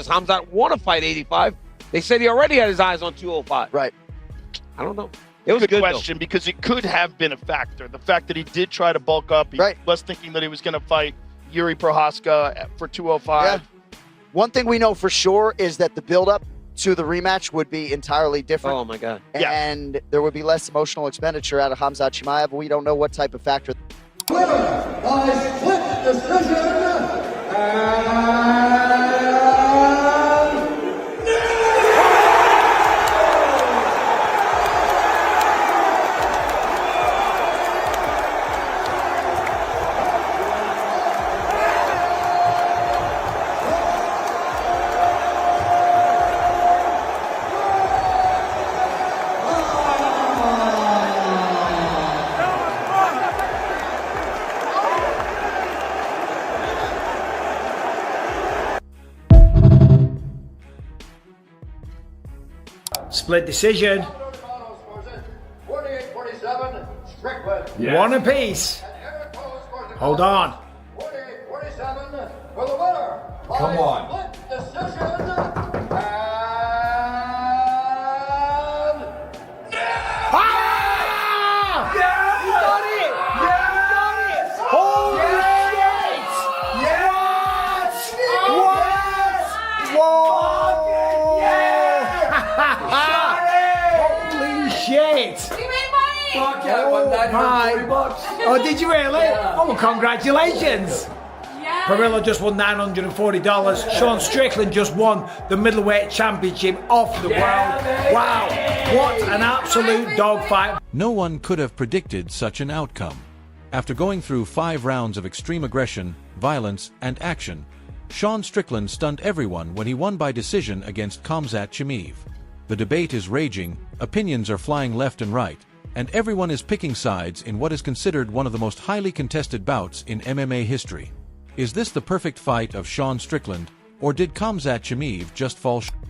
does Khamzat want to fight 85? They said he already had his eyes on 205. Right. I don't know. It was good question, because it could have been a factor. The fact that he did try to bulk up. He was thinking that he was going to fight Yuri Prohaska for 205. Yeah. One thing we know for sure is that the buildup to the rematch would be entirely different. Oh, my God. And there would be less emotional expenditure out of KHAMZAT CHIMAEV. We don't know what type of factor. Winner by split decision. Split decision. 48-47, Strickland. Yeah. One apiece. Hold on. 48-47 for the winner. Come on. Split decision. Ah! Yeah! He got it! Yeah! He got it! Holy shit! Yeah! What? Whoa! Holy shit! We made money! Fuck yeah, oh, did you really? Yeah. Oh, well, congratulations! Yeah. Perillo just won $940. Sean Strickland just won the middleweight championship off the world. Wow, what an absolute dogfight. No one could have predicted such an outcome. After going through 5 rounds of extreme aggression, violence, and action, Sean Strickland stunned everyone when he won by decision against KHAMZAT CHIMAEV. The debate is raging, opinions are flying left and right, and everyone is picking sides in what is considered one of the most highly contested bouts in MMA history. Is this the perfect fight of Sean Strickland, or did KHAMZAT CHIMAEV just fall short?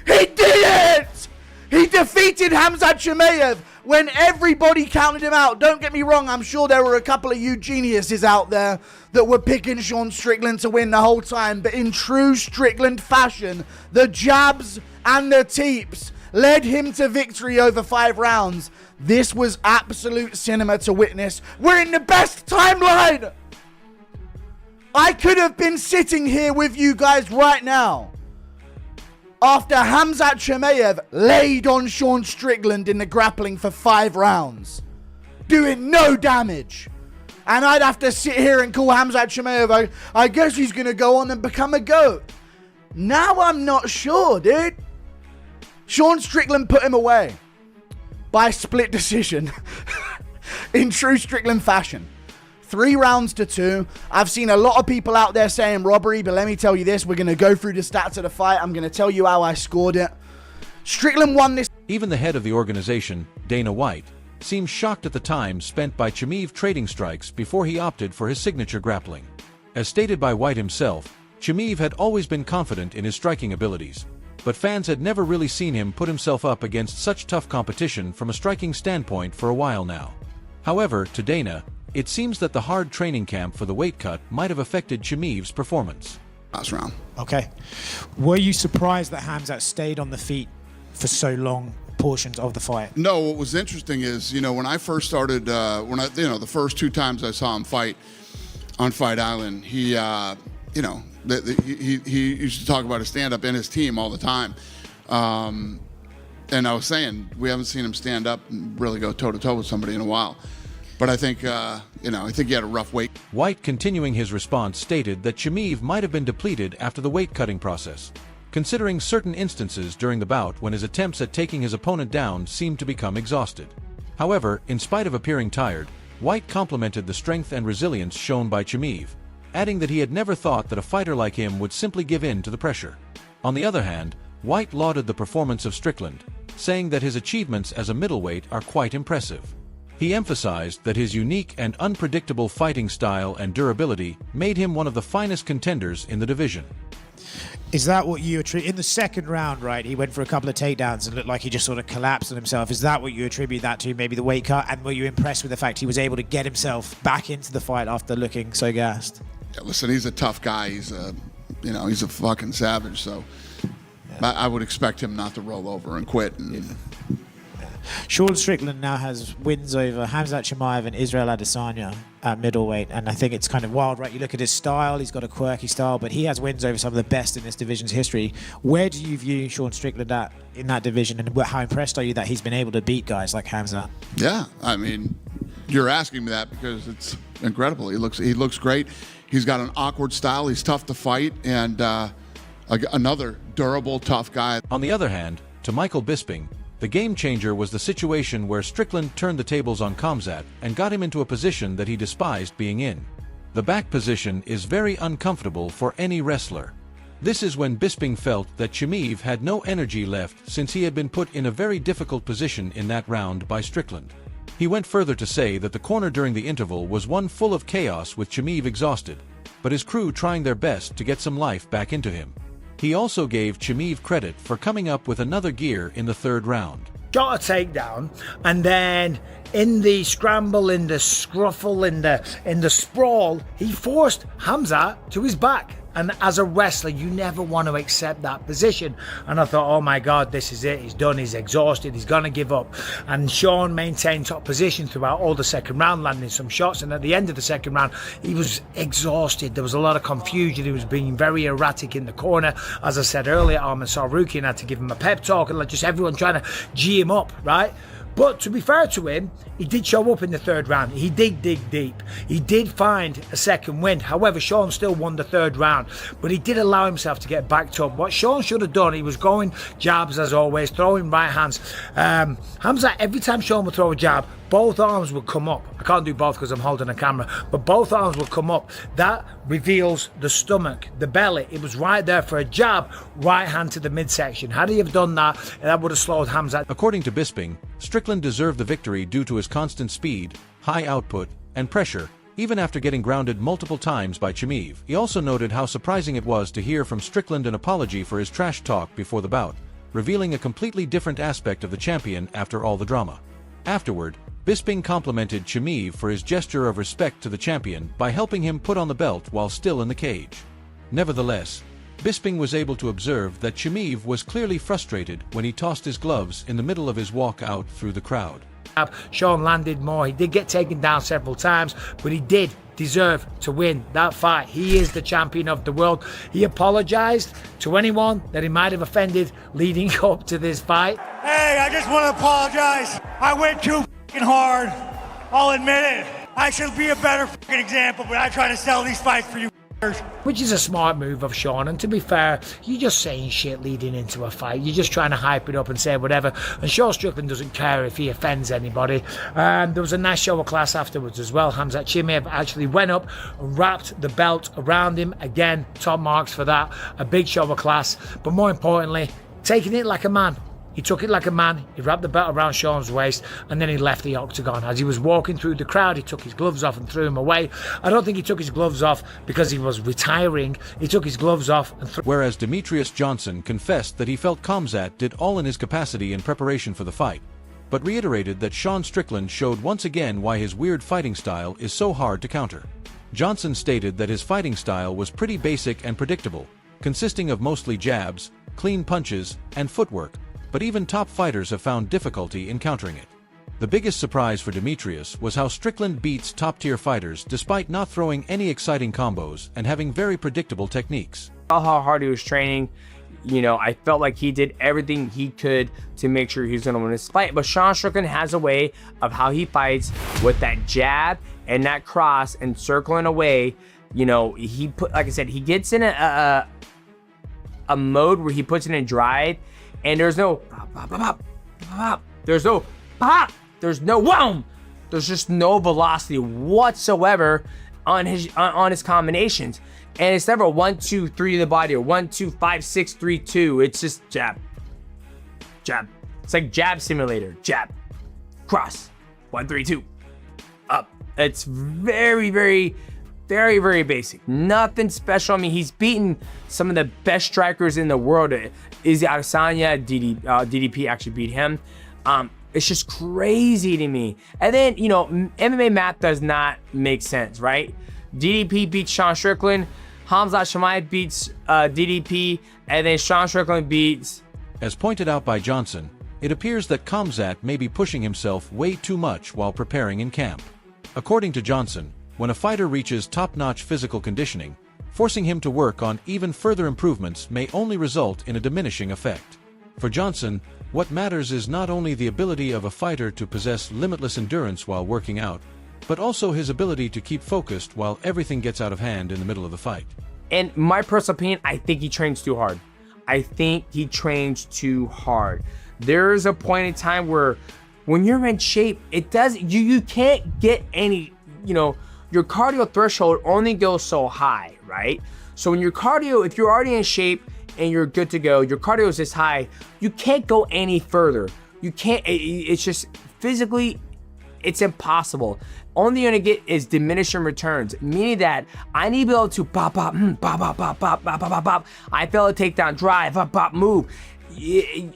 He did it! He defeated KHAMZAT CHIMAEV when everybody counted him out. Don't get me wrong, I'm sure there were a couple of you geniuses out there that were picking Sean Strickland to win the whole time, but in true Strickland fashion, the jabs and the teeps led him to victory over 5 rounds. This was absolute cinema to witness. We're in the best timeline! I could have been sitting here with you guys right now after KHAMZAT CHIMAEV laid on Sean Strickland in the grappling for 5 rounds, doing no damage. And I'd have to sit here and call KHAMZAT CHIMAEV, I guess he's going to go on and become a GOAT. Now I'm not sure, dude. Sean Strickland put him away by split decision in true Strickland fashion. 3 rounds to 2. I've seen a lot of people out there saying robbery, but let me tell you this. We're going to go through the stats of the fight. I'm going to tell you how I scored it. Strickland won this. Even the head of the organization, Dana White, seemed shocked at the time spent by CHIMAEV trading strikes before he opted for his signature grappling. As stated by White himself, CHIMAEV had always been confident in his striking abilities, but fans had never really seen him put himself up against such tough competition from a striking standpoint for a while now. However, to Dana, it seems that the hard training camp for the weight cut might have affected CHIMAEV's performance. Last round. Okay. Were you surprised that Khamzat stayed on the feet for so long portions of the fight? No, what was interesting is, when I first started, the first 2 times I saw him fight on Fight Island, he used to talk about his stand-up and his team all the time. And I was saying, we haven't seen him stand up and really go toe-to-toe with somebody in a while. But I think, I think he had a rough weight. White, continuing his response, stated that CHIMAEV might have been depleted after the weight-cutting process, considering certain instances during the bout when his attempts at taking his opponent down seemed to become exhausted. However, in spite of appearing tired, White complimented the strength and resilience shown by CHIMAEV, adding that he had never thought that a fighter like him would simply give in to the pressure. On the other hand, White lauded the performance of Strickland, saying that his achievements as a middleweight are quite impressive. He emphasized that his unique and unpredictable fighting style and durability made him one of the finest contenders in the division. Is that what you attribute? In the second round, right, he went for a couple of takedowns and looked like he just sort of collapsed on himself. Is that what you attribute that to, maybe the weight cut? And were you impressed with the fact he was able to get himself back into the fight after looking so gassed? Yeah, listen, he's a tough guy. He's you know, he's a fucking savage. So I would expect him not to roll over and quit. And, Sean Strickland now has wins over KHAMZAT CHIMAEV and Israel Adesanya at middleweight, and I think it's kind of wild, right? You look at his style, he's got a quirky style, but he has wins over some of the best in this division's history. Where do you view Sean Strickland at in that division, and how impressed are you that he's been able to beat guys like KHAMZAT? Yeah, I mean, you're asking me that because it's incredible. He looks great. He's got an awkward style. He's tough to fight, and another durable, tough guy. On the other hand, to Michael Bisping, the game changer was the situation where Strickland turned the tables on KHAMZAT and got him into a position that he despised being in. The back position is very uncomfortable for any wrestler. This is when Bisping felt that Chimaev had no energy left since he had been put in a very difficult position in that round by Strickland. He went further to say that the corner during the interval was one full of chaos with Chimaev exhausted, but his crew trying their best to get some life back into him. He also gave Chimaev credit for coming up with another gear in the third round. Got a takedown, and then in the scramble, in the scruffle, in the sprawl, he forced KHAMZAT to his back. And as a wrestler, you never want to accept that position. And I thought, oh my God, this is it. He's done. He's exhausted. He's going to give up. And Sean maintained top position throughout all the second round, landing some shots. And at the end of the second round, he was exhausted. There was a lot of confusion. He was being very erratic in the corner. As I said earlier, Arman Sarukian had to give him a pep talk and just everyone trying to G him up, right? But to be fair to him, he did show up in the third round. He did dig deep. He did find a second win. However, Sean still won the third round. But he did allow himself to get backed up. What Sean should have done, he was going jabs as always, throwing right hands. KHAMZAT, every time Sean would throw a jab, both arms would come up. I can't do both because I'm holding a camera, but both arms would come up. That reveals the stomach, the belly. It was right there for a jab, right hand to the midsection. Had he have done that, that would have slowed KHAMZAT. According to Bisping, Strickland deserved the victory due to his constant speed, high output, and pressure, even after getting grounded multiple times by Chimaev. He also noted how surprising it was to hear from Strickland an apology for his trash talk before the bout, revealing a completely different aspect of the champion after all the drama. Afterward, Bisping complimented Chimaev for his gesture of respect to the champion by helping him put on the belt while still in the cage. Nevertheless, Bisping was able to observe that Chimaev was clearly frustrated when he tossed his gloves in the middle of his walk out through the crowd. Sean landed more. He did get taken down several times, but he did deserve to win that fight. He is the champion of the world. He apologized to anyone that he might have offended leading up to this fight. Hey, I just want to apologize. I went too fucking hard. I'll admit it. I should be a better fucking example, but I try to sell these fights for you. Which is a smart move of Sean, and to be fair, you're just saying shit leading into a fight. You're just trying to hype it up and say whatever, and Sean Strickland doesn't care if he offends anybody. There was a nice show of class afterwards as well. KHAMZAT CHIMAEV actually went up and wrapped the belt around him. Again, top marks for that. A big show of class, but more importantly, taking it like a man. He took it like a man, he wrapped the belt around Sean's waist, and then he left the octagon. As he was walking through the crowd, he took his gloves off and threw them away. I don't think he took his gloves off because he was retiring. He took his gloves off and threw. Whereas Demetrius Johnson confessed that he felt KHAMZAT did all in his capacity in preparation for the fight, but reiterated that Sean Strickland showed once again why his weird fighting style is so hard to counter. Johnson stated that his fighting style was pretty basic and predictable, consisting of mostly jabs, clean punches, and footwork, but even top fighters have found difficulty in countering it. The biggest surprise for Demetrius was how Strickland beats top-tier fighters despite not throwing any exciting combos and having very predictable techniques. How hard he was training, you know, I felt like he did everything he could to make sure he was going to win this fight. But Sean Strickland has a way of how he fights with that jab and that cross and circling away. You know, he put, like I said, he gets in a mode where he puts it in drive. And there's no pop, pop, pop, pop, pop. There's no pop. There's no wham. There's just no velocity whatsoever on his combinations. And it's never 1, 2, 3 to the body or 1, 2, 5, 6, 3, 2. It's just jab, jab. It's like jab simulator. Jab, cross, 1, 3, 2, up. It's very, very, very, very basic. Nothing special. I mean, he's beaten some of the best strikers in the world. Izzy Adesanya, DDP actually beat him. It's just crazy to me. And then, you know, MMA math does not make sense, right? DDP beats Sean Strickland. KHAMZAT CHIMAEV beats DDP, and then Sean Strickland beats... As pointed out by Johnson, it appears that KHAMZAT may be pushing himself way too much while preparing in camp. According to Johnson, when a fighter reaches top-notch physical conditioning, forcing him to work on even further improvements may only result in a diminishing effect. For Johnson, what matters is not only the ability of a fighter to possess limitless endurance while working out, but also his ability to keep focused while everything gets out of hand in the middle of the fight. In my personal opinion, I think he trains too hard. I think he trains too hard. There's a point in time where when you're in shape, it does, you can't get any, you know, your cardio threshold only goes so high, right? So when your cardio, if you're already in shape and you're good to go, your cardio is this high, you can't go any further. You can't, it's just physically, it's impossible. Only you're gonna get is diminishing returns, meaning that I need to be able to pop, pop, pop, pop, pop, pop, pop, pop, pop. I feel a takedown, drive, pop, pop, move.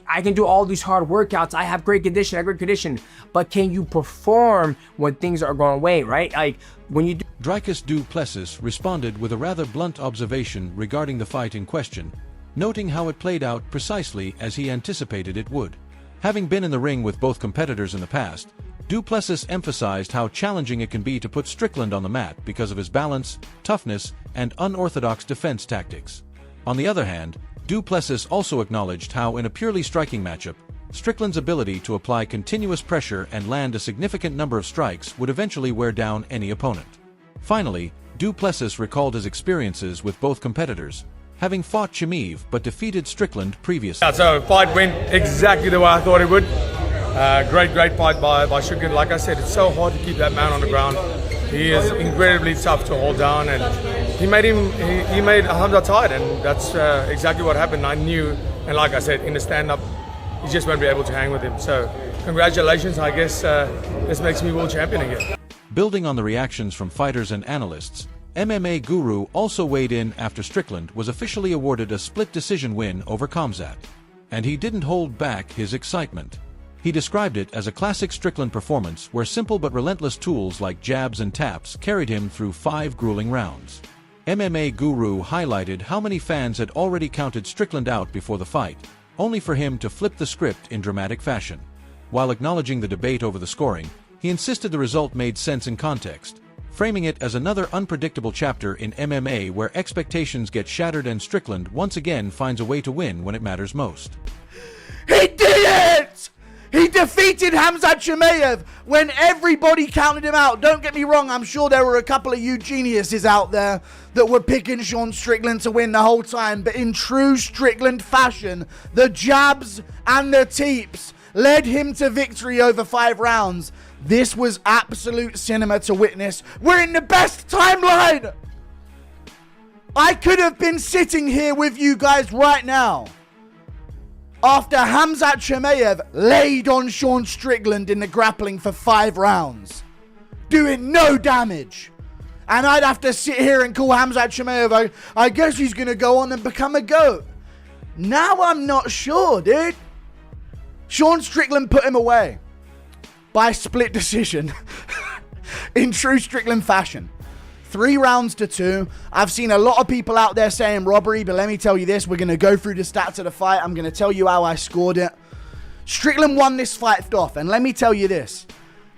I can do all these hard workouts. I have great condition, but can you perform when things are going away, right? Like when you do. Dricus du Plessis responded with a rather blunt observation regarding the fight in question, noting how it played out precisely as he anticipated it would. Having been in the ring with both competitors in the past, du Plessis emphasized how challenging it can be to put Strickland on the mat because of his balance, toughness, and unorthodox defense tactics. On the other hand, du Plessis also acknowledged how in a purely striking matchup, Strickland's ability to apply continuous pressure and land a significant number of strikes would eventually wear down any opponent. Finally, du Plessis recalled his experiences with both competitors, having fought Chimaev but defeated Strickland previously. Yeah, so fight went exactly the way I thought it would. Great fight by Strickland. Like I said, it's so hard to keep that man on the ground. He is incredibly tough to hold down, and he made Hamza tired, and that's exactly what happened. I knew, and like I said, in the stand-up, he just won't be able to hang with him. So, congratulations. I guess this makes me world champion again. Building on the reactions from fighters and analysts, MMA Guru also weighed in after Strickland was officially awarded a split decision win over KHAMZAT, and he didn't hold back his excitement. He described it as a classic Strickland performance where simple but relentless tools like jabs and taps carried him through 5 grueling rounds. MMA Guru highlighted how many fans had already counted Strickland out before the fight, only for him to flip the script in dramatic fashion. While acknowledging the debate over the scoring, he insisted the result made sense in context, framing it as another unpredictable chapter in MMA where expectations get shattered and Strickland once again finds a way to win when it matters most. He did it! He defeated KHAMZAT CHIMAEV when everybody counted him out. Don't get me wrong, I'm sure there were a couple of you geniuses out there that were picking Sean Strickland to win the whole time, but in true Strickland fashion, the jabs and the teeps led him to victory over 5 rounds. This was absolute cinema to witness. We're in the best timeline! I could have been sitting here with you guys right now after KHAMZAT CHIMAEV laid on Sean Strickland in the grappling for 5 rounds, doing no damage. And I'd have to sit here and call KHAMZAT CHIMAEV, I guess he's going to go on and become a GOAT. Now I'm not sure, dude. Sean Strickland put him away by split decision in true Strickland fashion. 3 rounds to 2. I've seen a lot of people out there saying robbery, but let me tell you this. We're going to go through the stats of the fight. I'm going to tell you how I scored it. Strickland won this fight off, and let me tell you this.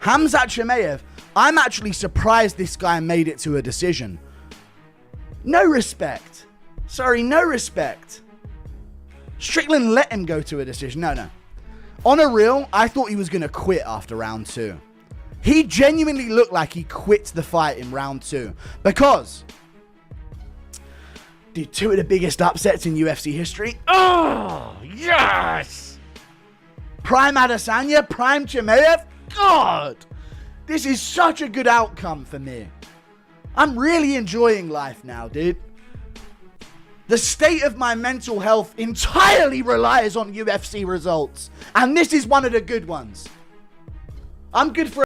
KHAMZAT CHIMAEV, I'm actually surprised this guy made it to a decision. No respect. Sorry, no respect. Strickland let him go to a decision. No. On a real, I thought he was going to quit after round 2. He genuinely looked like he quit the fight in round 2 because, dude, 2 of the biggest upsets in UFC history. Oh, yes! Prime Adesanya, Prime Chimaev. God, this is such a good outcome for me. I'm really enjoying life now, dude. The state of my mental health entirely relies on UFC results, and this is one of the good ones. I'm good for